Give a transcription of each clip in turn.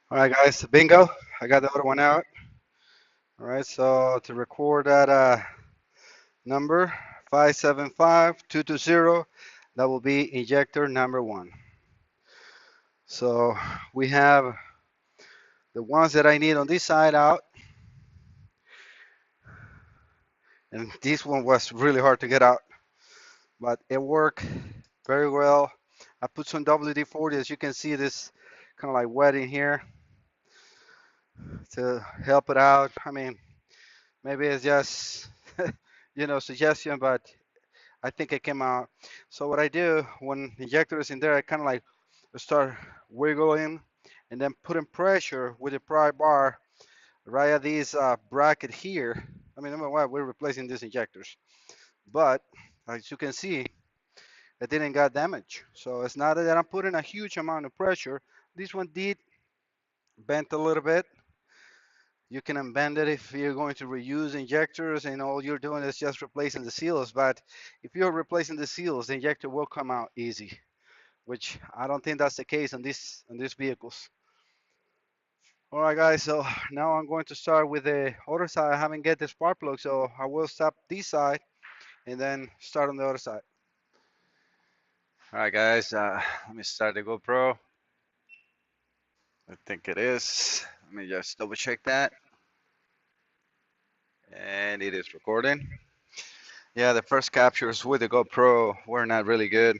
All right, guys, bingo. I got the other one out. All right, so to record that number 575220, that will be injector number one. So we have the ones that I need on this side out, and this one was really hard to get out, but it worked very well. I put some WD-40, as you can see, this kind of like wet in here to help it out. I mean, maybe it's just, suggestion, but I think it came out. So what I do when injector is in there, I kind of like start wiggling and then putting pressure with the pry bar right at this bracket here. I mean, no matter what, we're replacing these injectors, but as you can see, it didn't got damage. So it's not that I'm putting a huge amount of pressure. This one did bend a little bit. You can unbend it if you're going to reuse injectors and all you're doing is just replacing the seals. But if you're replacing the seals, the injector will come out easy, which I don't think that's the case on these vehicles. All right, guys. So now I'm going to start with the other side. I haven't get the spark plug, so I will stop this side and then start on the other side. All right, guys. Let me start the GoPro. I think it is. Let me just double check that, and it is recording. Yeah, the first captures with the GoPro were not really good.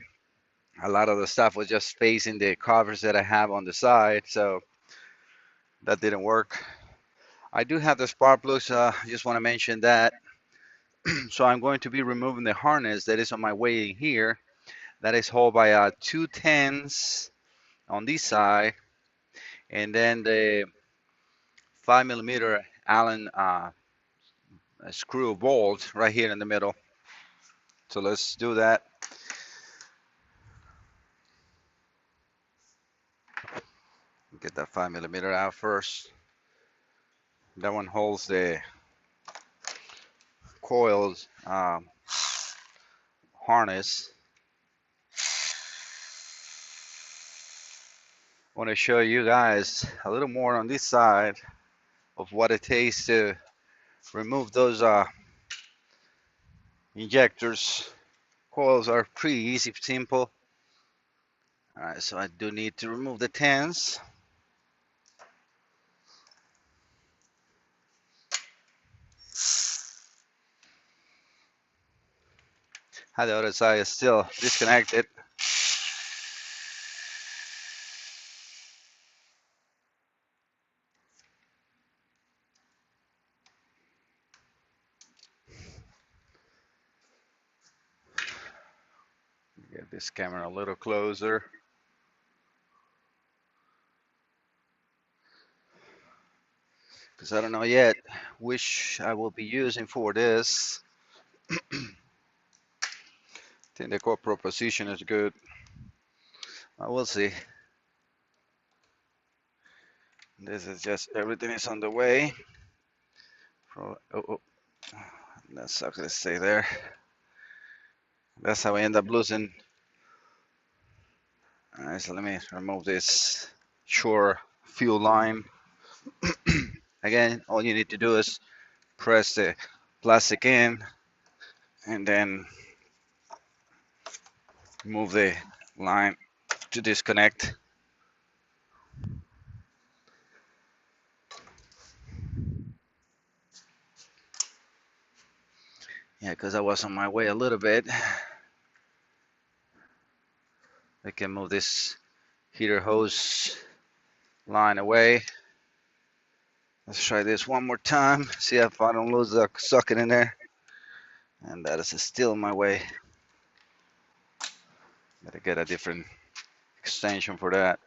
A lot of the stuff was just facing the covers that I have on the side, so that didn't work. I do have the spark plugs. Just want to mention that. So I'm going to be removing the harness that is on my way in here. That is held by two tens on this side, and then the 5 millimeter Allen screw bolt right here in the middle. So let's do that. Get that 5 millimeter out first. That one holds the coils harness. I want to show you guys a little more on this side of what it takes to remove those injectors. Coils are pretty easy, simple. All right, so I do need to remove the tens. The other side is still disconnected. Get this camera a little closer. Because I don't know yet which I will be using for this. I think the GoPro position is good. I will see. This is just everything is on the way. Oh, that's not gonna stay there. That's how I end up losing. All right, so let me remove this shore fuel line. Again, all you need to do is press the plastic in and then move the line to disconnect. Yeah, because I was on my way a little bit. I can move this heater hose line away. Let's try this one more time. See if I don't lose the socket in there. And that is still in my way. Gotta get a different extension for that.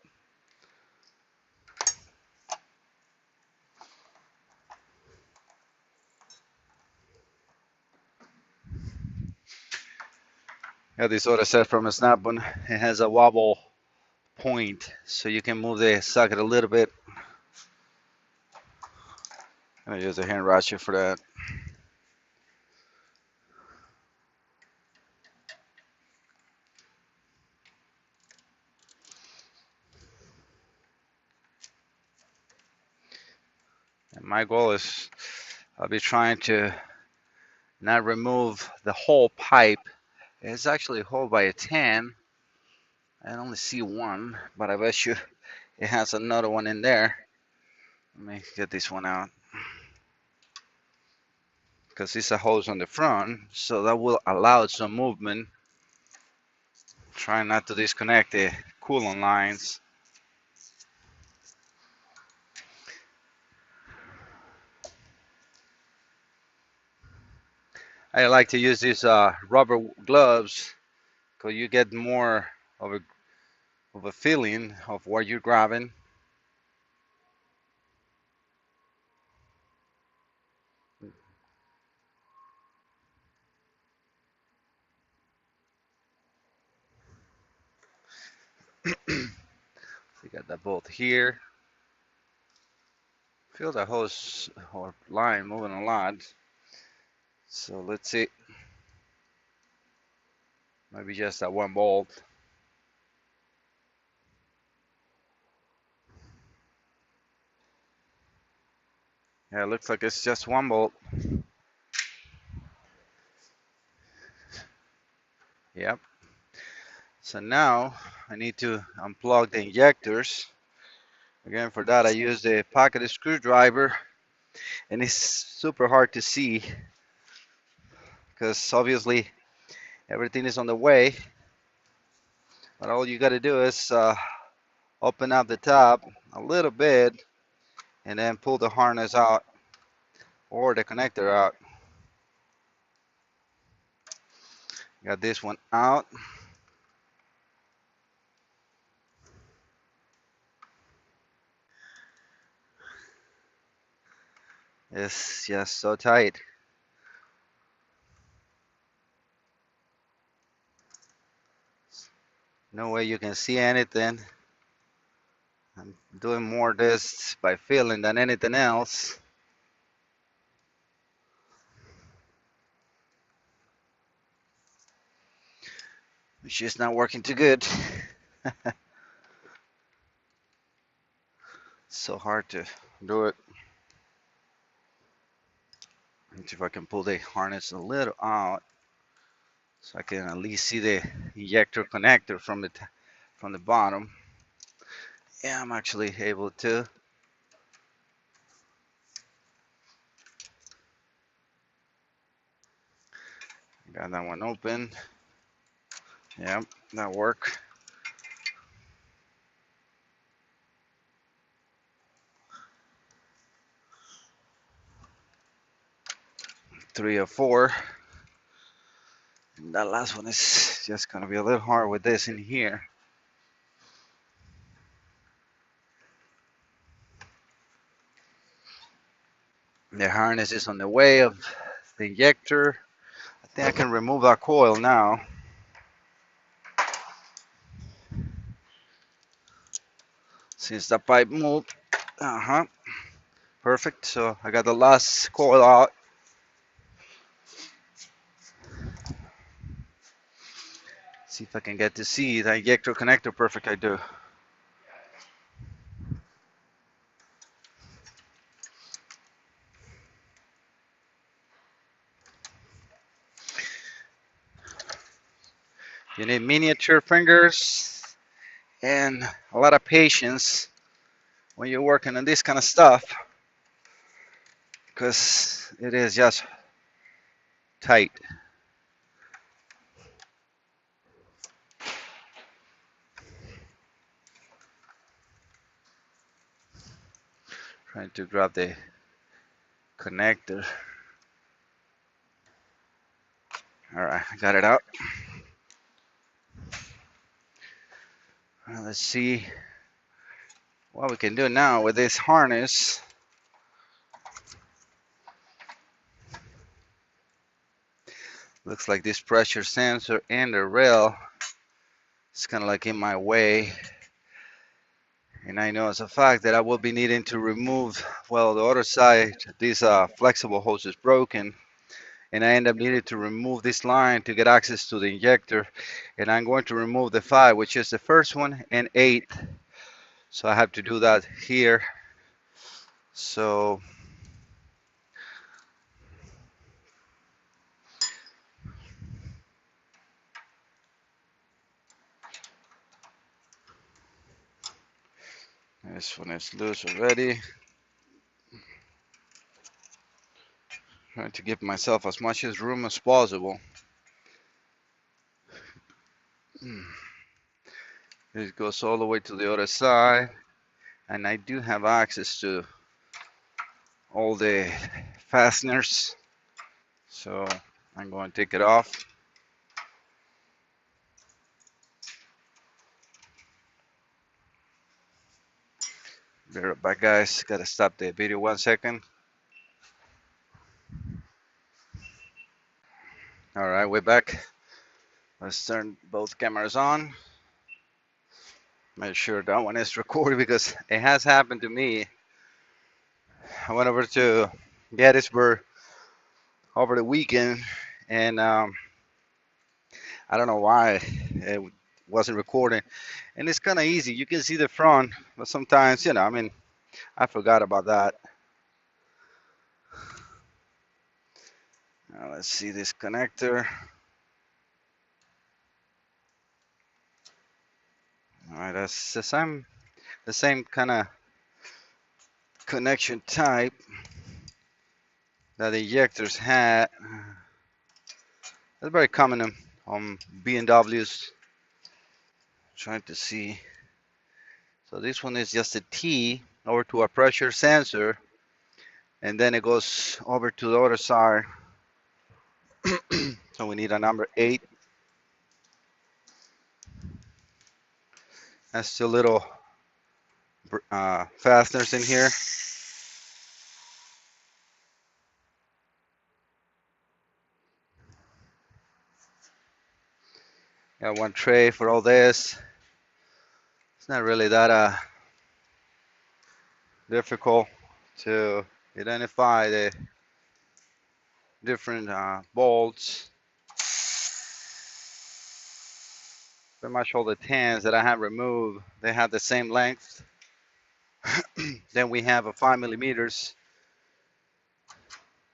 Yeah, this other set from a Snap-on. It has a wobble point, so you can move the socket a little bit. I'm gonna use a hand ratchet for that. my goal is I'll be trying to not remove the whole pipe. It's actually held by a 10. I only see one, but I bet you it has another one in there. Let me get this one out because it's a hose on the front, so that will allow some movement. Try not to disconnect the coolant lines. I like to use these rubber gloves because you get more of a feeling of what you're grabbing. So you got that bolt here. Feel the hose or line moving a lot. So let's see. Maybe just that one bolt. Yeah, it looks like it's just one bolt. Yep. So now I need to unplug the injectors. Again, for that I use the pocket screwdriver, and it's super hard to see because obviously everything is on the way. But all you got to do is open up the top a little bit and then pull the harness out or the connector out. Got this one out. It's just so tight. No way you can see anything. I'm doing more this by feeling than anything else. It's just not working too good. So hard to do it. Let's see if I can pull the harness a little out so I can at least see the injector connector from the bottom. Yeah, I'm actually able to. Got that one open. Yep, that worked. Three or four. And that last one is just gonna be a little hard with this in here. The harness is on the way of the injector. I think I can remove that coil now. Since the pipe moved. Perfect. So I got the last coil out. See if I can get to see the injector connector. Perfect, I do. You need miniature fingers and a lot of patience when you're working on this kind of stuff because it is just tight. Trying to grab the connector. All right, I got it out. Let's see what we can do now with this harness. Looks like this pressure sensor and the rail is kind of like in my way. And I know as a fact that I will be needing to remove, well, the other side, this flexible hose is broken. And I end up needing to remove this line to get access to the injector. And I'm going to remove the 5, which is the first one, and 8. So I have to do that here. So This one is loose already. Trying to give myself as much as room as possible. It goes all the way to the other side, and I do have access to all the fasteners, so I'm going to take it off. Be right back, guys. Gotta stop the video 1 second. All right, we're back. Let's turn both cameras on. Make sure that one is recorded because it has happened to me. I went over to Gettysburg over the weekend, and I don't know why it wasn't recording. And it's kind of easy. You can see the front, but sometimes, I mean, I forgot about that. Now let's see this connector. All right, that's the same kind of connection type that the injectors had. That's very common on BMWs. Trying to see. So this one is just a T over to a pressure sensor, and then it goes over to the other side. So we need a number 8. That's the little fasteners in here. Got one tray for all this. It's not really that difficult to identify the different bolts. Pretty much all the tans that I have removed, they have the same length. Then we have a 5 millimeters.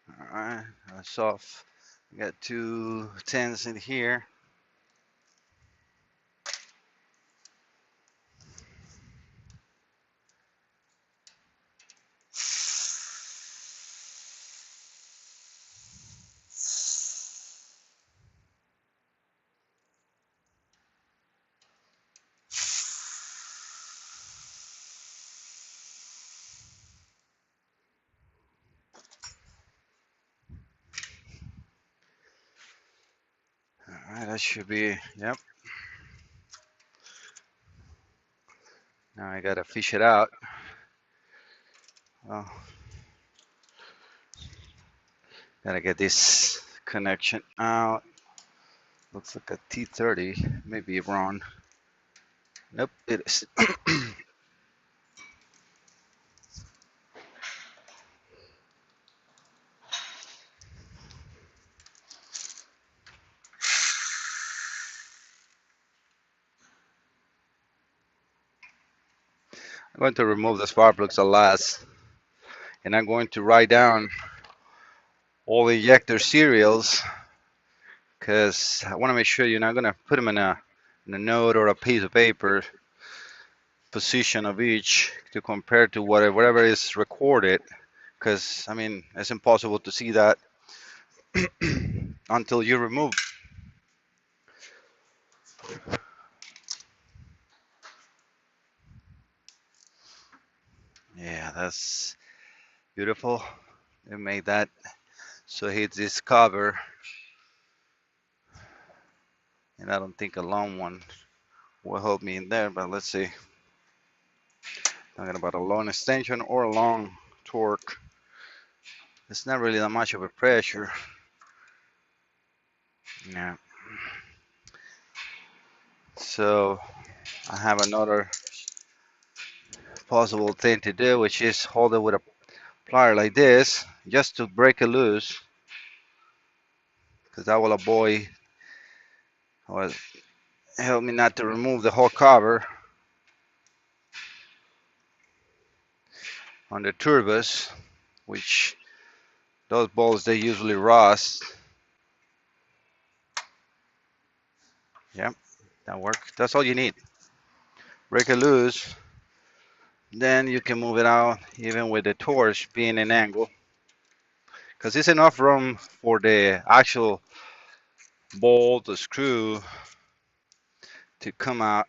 All right, that's off. We got 2 tens in here. All right, that should be, yep. Now I gotta fish it out. Well, gotta get this connection out. Looks like a T30, maybe wrong. Nope, it is. I'm going to remove the spark plugs at last, and I'm going to write down all the injector serials because I want to make sure you're not going to put them in a note or a piece of paper, position of each to compare to whatever is recorded, because I mean it's impossible to see that until you remove. Yeah, that's beautiful. They made that so hits this cover, and I don't think a long one will help me in there, but let's see. Talking about a long extension or a long torque. It's not really that much of a pressure. Yeah. So I have another possible thing to do, which is hold it with a plier like this, just to break it loose, because that will avoid or help me not to remove the whole cover on the turbos, which those bolts they usually rust. Yep, that works. That's all you need. Break it loose, Then you can move it out even with the torch being an angle, because it's enough room for the actual bolt, the screw to come out.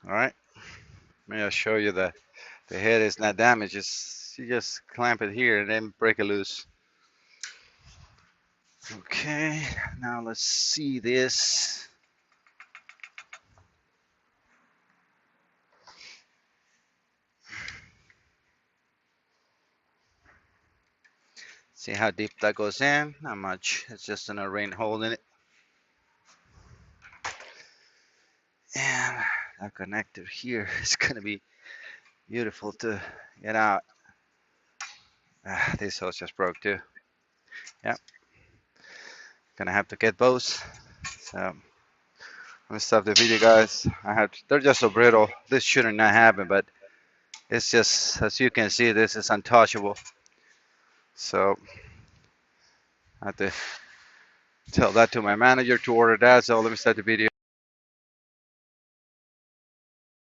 All right, may I show you that the head is not damaged. You just clamp it here and then break it loose. Okay, now let's see this. See how deep that goes in? Not much. It's just an rain hole in it. And that connector here is gonna be beautiful to get out. This hose just broke too. Yep, gonna have to get both. So I'm gonna stop the video, guys. They're just so brittle. This shouldn't not happen, but it's just, as you can see, this is untouchable. So I have to tell that to my manager to order that. So let me start the video.